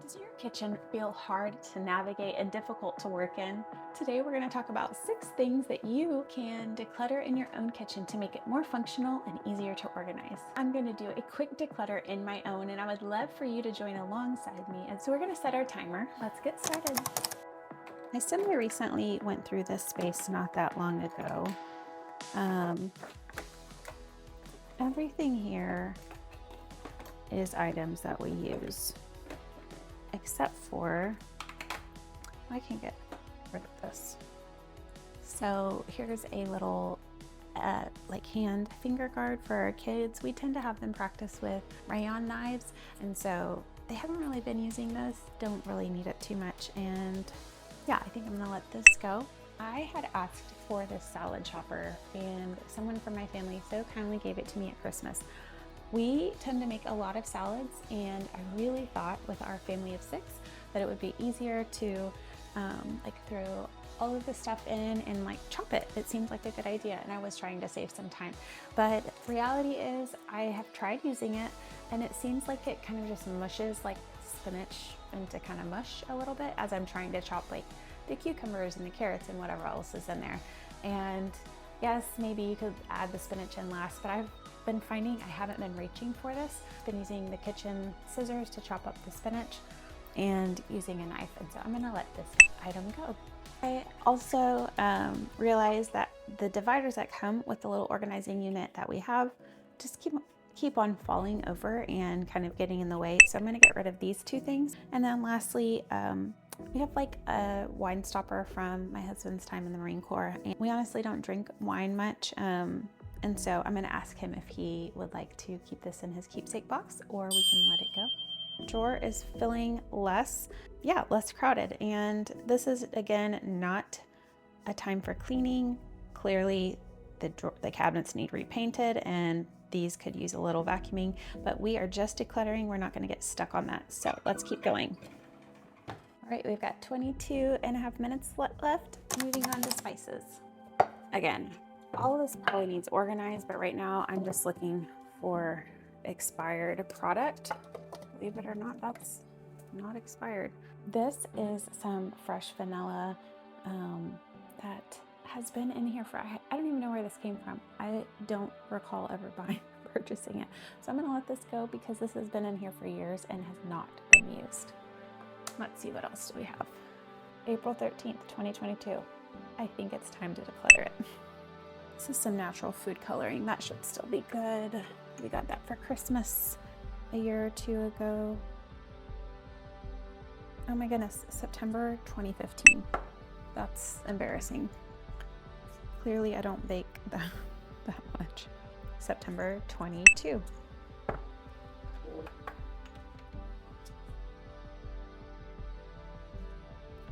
Does your kitchen feel hard to navigate and difficult to work in? Today we're going to talk about 6 things that you can declutter in your own kitchen to make it more functional and easier to organize. I'm going to do a quick declutter in my own, and I would love for you to join alongside me. And so we're going to set our timer. Let's get started. I semi-recently went through this space not that long ago. Everything here is items that we use, except for, I can get rid of this. So here's a little like hand finger guard for our kids. We tend to have them practice with rayon knives, and so they haven't really been using this, don't really need it too much, and yeah, I think I'm gonna let this go. I had asked for this salad chopper, and someone from my family so kindly gave it to me at Christmas. We tend to make a lot of salads, and I really thought with our family of 6 that it would be easier to like throw all of the stuff in and like chop it. It seemed like a good idea, and I was trying to save some time. But reality is I have tried using it, and it seems like it kind of just mushes like spinach into kind of mush a little bit as I'm trying to chop like the cucumbers and the carrots and whatever else is in there. And yes, maybe you could add the spinach in last, but I've been finding I haven't been reaching for this. I've been using the kitchen scissors to chop up the spinach and using a knife, and so I'm gonna let this item go. I also realized that the dividers that come with the little organizing unit that we have just keep on falling over and kind of getting in the way, so I'm gonna get rid of these 2 things. And then lastly, we have like a wine stopper from my husband's time in the Marine Corps, and we honestly don't drink wine much, and so I'm gonna ask him if he would like to keep this in his keepsake box, or we can let it go. Drawer is feeling less crowded, and this is again not a time for cleaning. Clearly the cabinets need repainted, and these could use a little vacuuming, but we are just decluttering. We're not going to get stuck on that, so let's keep going. All right, we've got 22.5 minutes left. Moving on to spices. Again, all of this probably needs organized, but right now I'm just looking for expired product. Believe it or not, that's not expired. This is some fresh vanilla that has been in here for, I don't even know where this came from. I don't recall ever purchasing it. So I'm gonna let this go because this has been in here for years and has not been used. Let's see, what else do we have? April 13th, 2022. I think it's time to declutter it. This is some natural food coloring. That should still be good. We got that for Christmas a year or 2 ago. Oh my goodness, September 2015. That's embarrassing. Clearly I don't bake that much. September 22.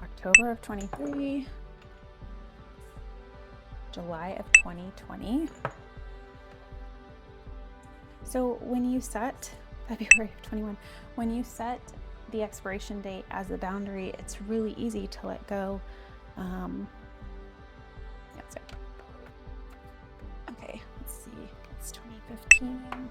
October of 23. July of 2020. So when you set February of 21, when you set the expiration date as the boundary, it's really easy to let go. Okay, let's see, it's 2015.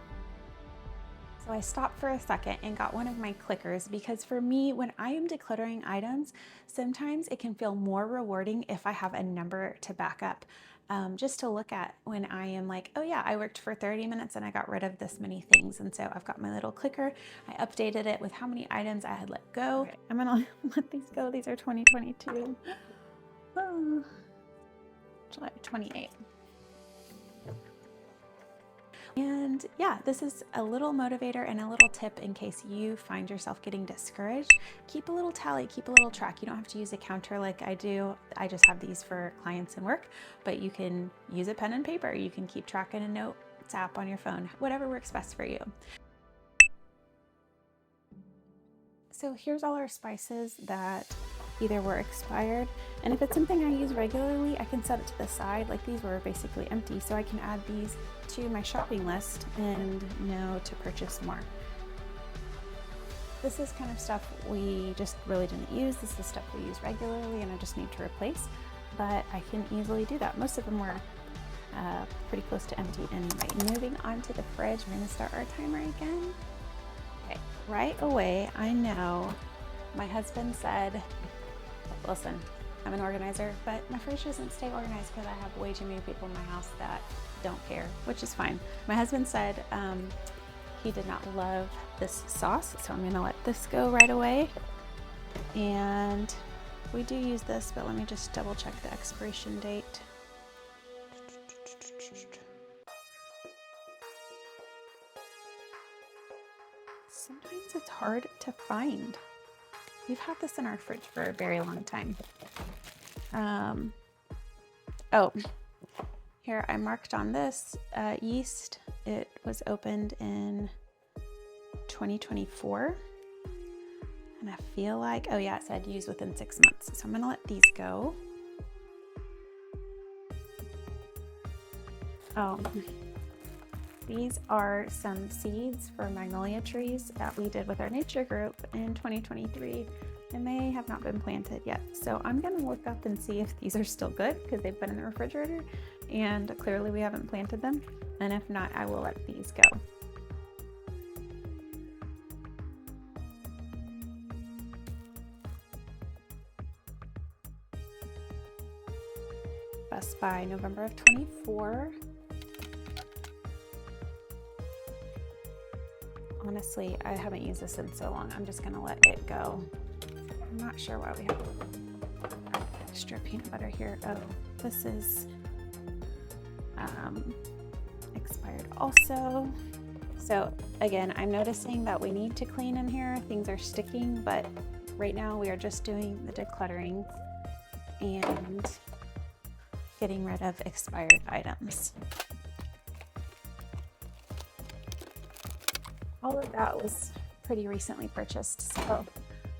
So I stopped for a second and got one of my clickers, because for me, when I am decluttering items, sometimes it can feel more rewarding if I have a number to back up. Just to look at when I am like, oh yeah, I worked for 30 minutes and I got rid of this many things. And so I've got my little clicker. I updated it with how many items I had let go. Okay, I'm gonna let these go. These are 2022. Oh, July 28. And yeah, this is a little motivator and a little tip in case you find yourself getting discouraged. Keep a little tally, keep a little track. You don't have to use a counter like I do. I just have these for clients and work, but you can use a pen and paper. You can keep track in a notes app on your phone, whatever works best for you. So here's all our spices that either were expired, and if it's something I use regularly, I can set it to the side. Like these were basically empty, so I can add these to my shopping list and know to purchase more. This is kind of stuff we just really didn't use. This is stuff we use regularly and I just need to replace, but I can easily do that. Most of them were pretty close to empty. And moving on to the fridge, we're gonna start our timer again. Okay, right away, I know My husband said, listen, I'm an organizer, but my fridge doesn't stay organized because I have way too many people in my house that don't care, which is fine. My husband said he did not love this sauce, so I'm gonna let this go right away. And we do use this, but let me just double check the expiration date. Sometimes it's hard to find. We've had this in our fridge for a very long time. Oh, here I marked on this yeast. It was opened in 2024. And I feel like, oh yeah, it said use within 6 months. So I'm gonna let these go. Oh, these are some seeds for magnolia trees that we did with our nature group in 2023, and they have not been planted yet. So I'm gonna look up and see if these are still good because they've been in the refrigerator and clearly we haven't planted them. And if not, I will let these go. Best by November of 24. Honestly, I haven't used this in so long. I'm just gonna let it go. I'm not sure why we have extra peanut butter here. Oh, this is expired also. So again, I'm noticing that we need to clean in here. Things are sticking, but right now we are just doing the decluttering and getting rid of expired items. All of that was pretty recently purchased, so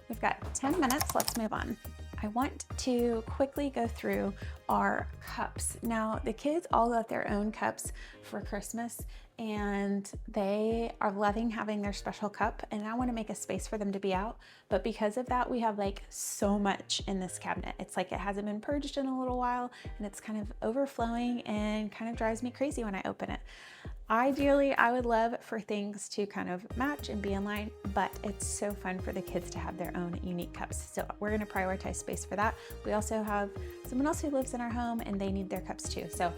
we've got 10 minutes, let's move on. I want to quickly go through our cups. Now, the kids all got their own cups for Christmas, and they are loving having their special cup, and I want to make a space for them to be out, but because of that, we have like so much in this cabinet. It's like it hasn't been purged in a little while, and it's kind of overflowing and kind of drives me crazy when I open it. Ideally, I would love for things to kind of match and be in line, but it's so fun for the kids to have their own unique cups. So we're gonna prioritize space for that. We also have someone else who lives in our home and they need their cups too. So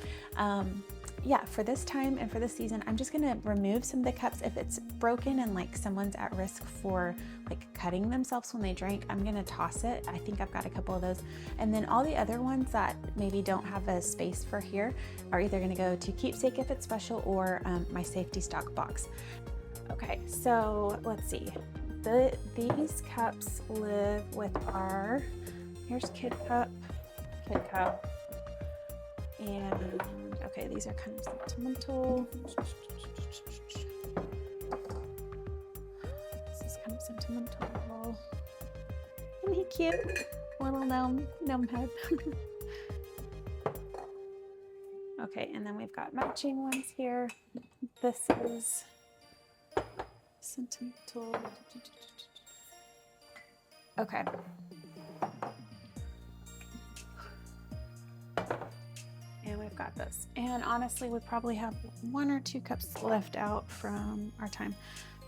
yeah, for this time and for this season, I'm just gonna remove some of the cups. If it's broken and like someone's at risk for like cutting themselves when they drink, I'm gonna toss it. I think I've got a couple of those. And then all the other ones that maybe don't have a space for here are either gonna go to keepsake if it's special or my safety stock box. Okay, so let's see. These cups live with our, here's kid cup, and okay, these are kind of sentimental. This is kind of sentimental. Isn't he cute? Little gnome head. Okay, and then we've got matching ones here. This is sentimental. Okay. And we've got this. And honestly, we probably have 1 or 2 cups left out from our time.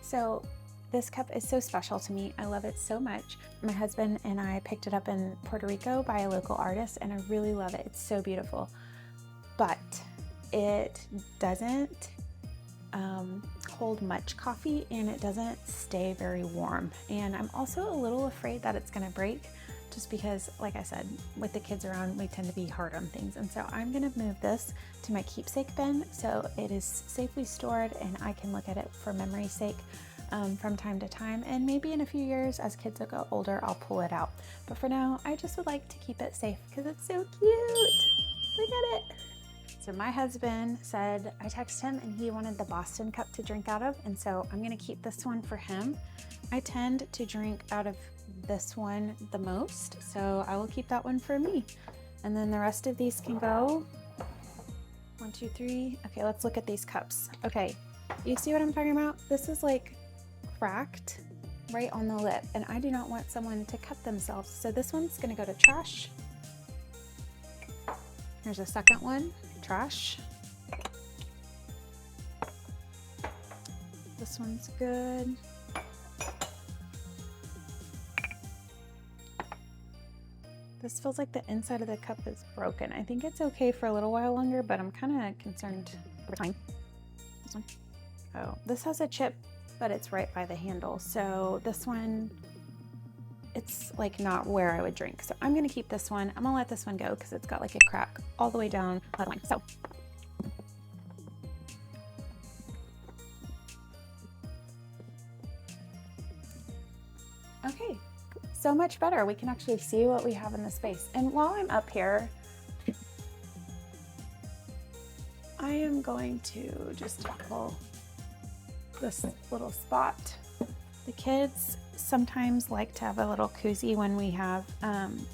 So this cup is so special to me. I love it so much. My husband and I picked it up in Puerto Rico by a local artist, and I really love it. It's so beautiful. But it doesn't hold much coffee, and it doesn't stay very warm. And I'm also a little afraid that it's gonna break, just because, like I said, with the kids around, we tend to be hard on things. And so I'm gonna move this to my keepsake bin so it is safely stored and I can look at it for memory's sake from time to time. And maybe in a few years, as kids will go older, I'll pull it out. But for now, I just would like to keep it safe because it's so cute. Look at it. So my husband said, I texted him and he wanted the Boston cup to drink out of. And so I'm gonna keep this one for him. I tend to drink out of this one the most, so I will keep that one for me. And then the rest of these can go. 1, 2, 3. Okay, let's look at these cups. Okay, you see what I'm talking about? This is like cracked right on the lip, and I do not want someone to cut themselves. So this one's gonna go to trash. Here's a second one, trash. This one's good. This feels like the inside of the cup is broken. I think it's okay for a little while longer, but I'm kind of concerned over time. This one. Oh, this has a chip, but it's right by the handle. So this one, it's like not where I would drink. So I'm gonna keep this one. I'm gonna let this one go because it's got like a crack all the way down the line. So okay, so much better. We can actually see what we have in the space. And while I'm up here, I am going to just tackle this little spot. The kids sometimes like to have a little koozie when we have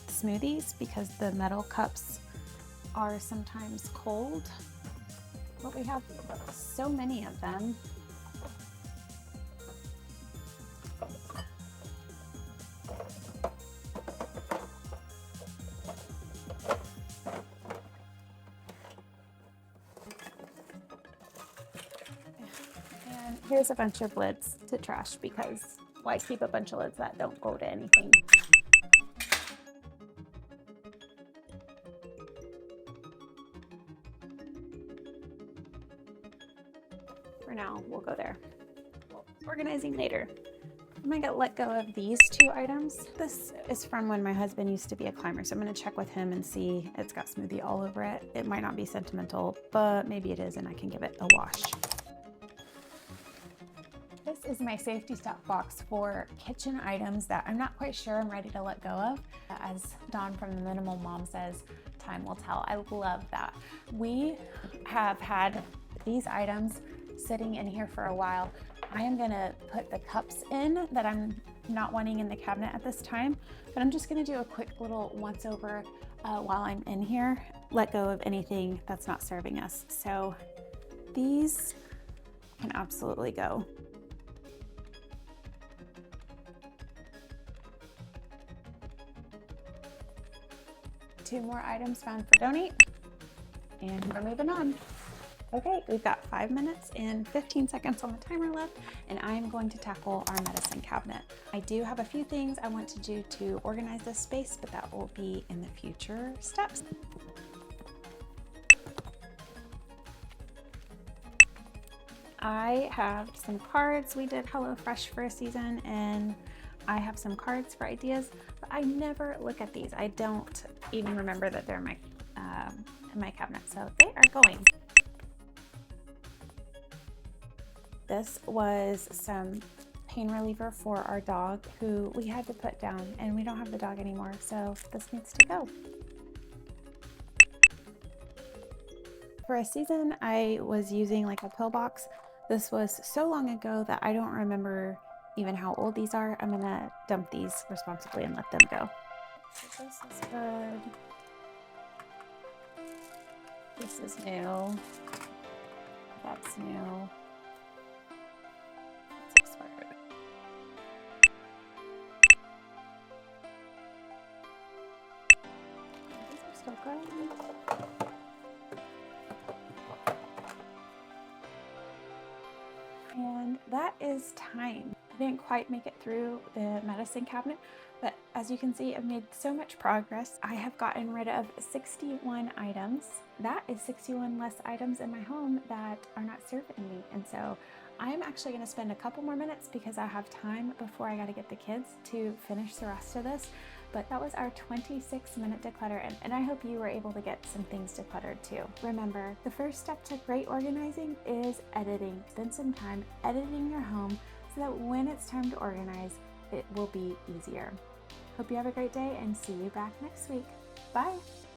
smoothies because the metal cups are sometimes cold, but we have so many of them. And here's a bunch of lids to trash because why keep a bunch of lids that don't go to anything? For now, we'll go there. Organizing later. I'm gonna let go of these two items. This is from when my husband used to be a climber, so I'm gonna check with him and see. It's got smoothie all over it. It might not be sentimental, but maybe it is, and I can give it a wash. This is my safety stock box for kitchen items that I'm not quite sure I'm ready to let go of. As Dawn from the Minimal Mom says, time will tell. I love that. We have had these items sitting in here for a while. I am gonna put the cups in that I'm not wanting in the cabinet at this time, but I'm just gonna do a quick little once over while I'm in here, let go of anything that's not serving us. So these can absolutely go. Two more items found for donate, and we're moving on. Okay, we've got 5 minutes and 15 seconds on the timer left, and I'm going to tackle our medicine cabinet. I do have a few things I want to do to organize this space, but that will be in the future steps. I have some cards. We did HelloFresh for a season, and I have some cards for ideas, but I never look at these. I don't even remember that they're in my cabinet, so they are going. This was some pain reliever for our dog who we had to put down, and we don't have the dog anymore, so this needs to go. For a season, I was using like a pill box. This was so long ago that I don't remember even how old these are. I'm gonna dump these responsibly and let them go. So this is good. This is new. That's new. That's expired. These are still good. And that is time. I didn't quite make it through the medicine cabinet, but as you can see, I've made so much progress. I have gotten rid of 61 items. That is 61 less items in my home that are not serving me. And so I'm actually gonna spend a couple more minutes because I have time before I gotta get the kids to finish the rest of this. But that was our 26-minute declutter, and I hope you were able to get some things decluttered too. Remember, the first step to great organizing is editing. Spend some time editing your home so that when it's time to organize, it will be easier. Hope you have a great day and see you back next week. Bye.